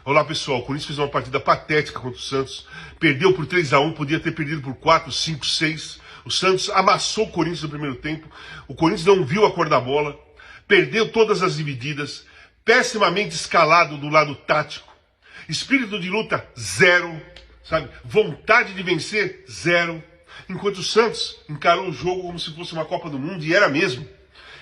Olá pessoal, o Corinthians fez uma partida patética contra o Santos, perdeu por 3-1, podia ter perdido por 4, 5, 6. O Santos amassou o Corinthians no primeiro tempo, o Corinthians não viu a cor da bola, perdeu todas as divididas, pessimamente escalado do lado tático, espírito de luta zero, sabe? Vontade de vencer zero, enquanto o Santos encarou o jogo como se fosse uma Copa do Mundo, e era mesmo.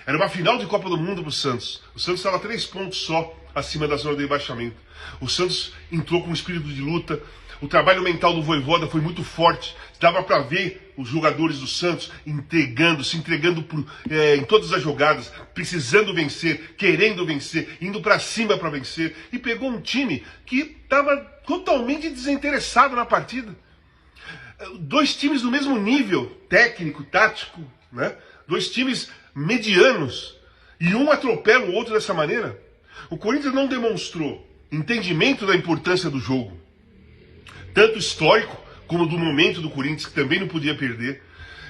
Era uma final de Copa do Mundo para o Santos. O Santos estava 3 pontos só acima da zona de rebaixamento. O Santos entrou com um espírito de luta. O trabalho mental do Vojvoda foi muito forte. Dava para ver os jogadores do Santos se entregando em todas as jogadas, precisando vencer, querendo vencer, indo para cima para vencer. E pegou um time que estava totalmente desinteressado na partida. 2 times do mesmo nível técnico, tático, né? 2 times medianos, e um atropela o outro dessa maneira. O Corinthians não demonstrou entendimento da importância do jogo, tanto histórico como do momento do Corinthians, que também não podia perder.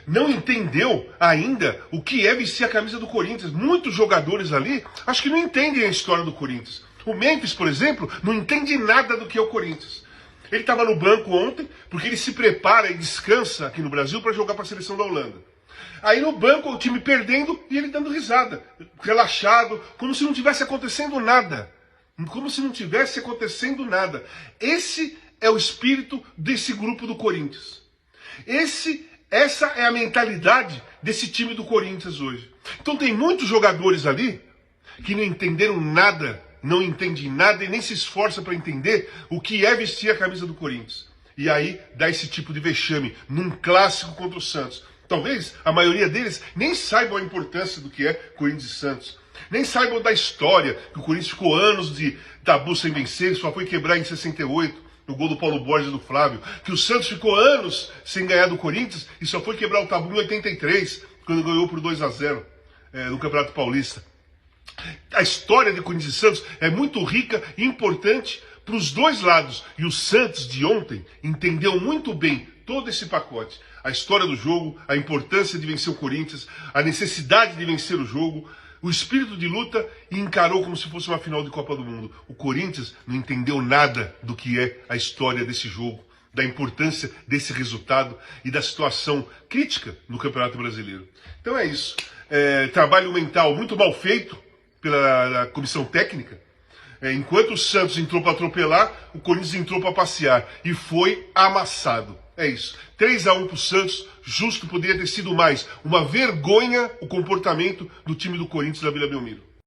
Não entendeu ainda o que é vestir a camisa do Corinthians. Muitos jogadores ali, acho que não entendem a história do Corinthians. O Memphis, por exemplo, não entende nada do que é o Corinthians. Ele estava no banco ontem, porque ele se prepara e descansa aqui no Brasil para jogar para a seleção da Holanda. Aí no banco, o time perdendo e ele dando risada, relaxado, como se não tivesse acontecendo nada. Como se não tivesse acontecendo nada. Esse é o espírito desse grupo do Corinthians. Essa é a mentalidade desse time do Corinthians hoje. Então tem muitos jogadores ali que não entenderam nada, não entendem nada e nem se esforçam para entender o que é vestir a camisa do Corinthians. E aí dá esse tipo de vexame num clássico contra o Santos. Talvez a maioria deles nem saibam a importância do que é Corinthians e Santos. Nem saibam da história, que o Corinthians ficou anos de tabu sem vencer, só foi quebrar em 68, no gol do Paulo Borges e do Flávio. Que o Santos ficou anos sem ganhar do Corinthians e só foi quebrar o tabu em 83, quando ganhou por 2-0 no Campeonato Paulista. A história de Corinthians e Santos é muito rica e importante para os dois lados. E o Santos de ontem entendeu muito bem todo esse pacote. A história do jogo, a importância de vencer o Corinthians, a necessidade de vencer o jogo, o espírito de luta, e encarou como se fosse uma final de Copa do Mundo. O Corinthians não entendeu nada do que é a história desse jogo, da importância desse resultado e da situação crítica no Campeonato Brasileiro. Então é isso. Trabalho mental muito mal feito pela comissão técnica. Enquanto o Santos entrou para atropelar, o Corinthians entrou para passear e foi amassado. É isso. 3-1 para o Santos, justo, poderia ter sido mais. Uma vergonha o comportamento do time do Corinthians na Vila Belmiro.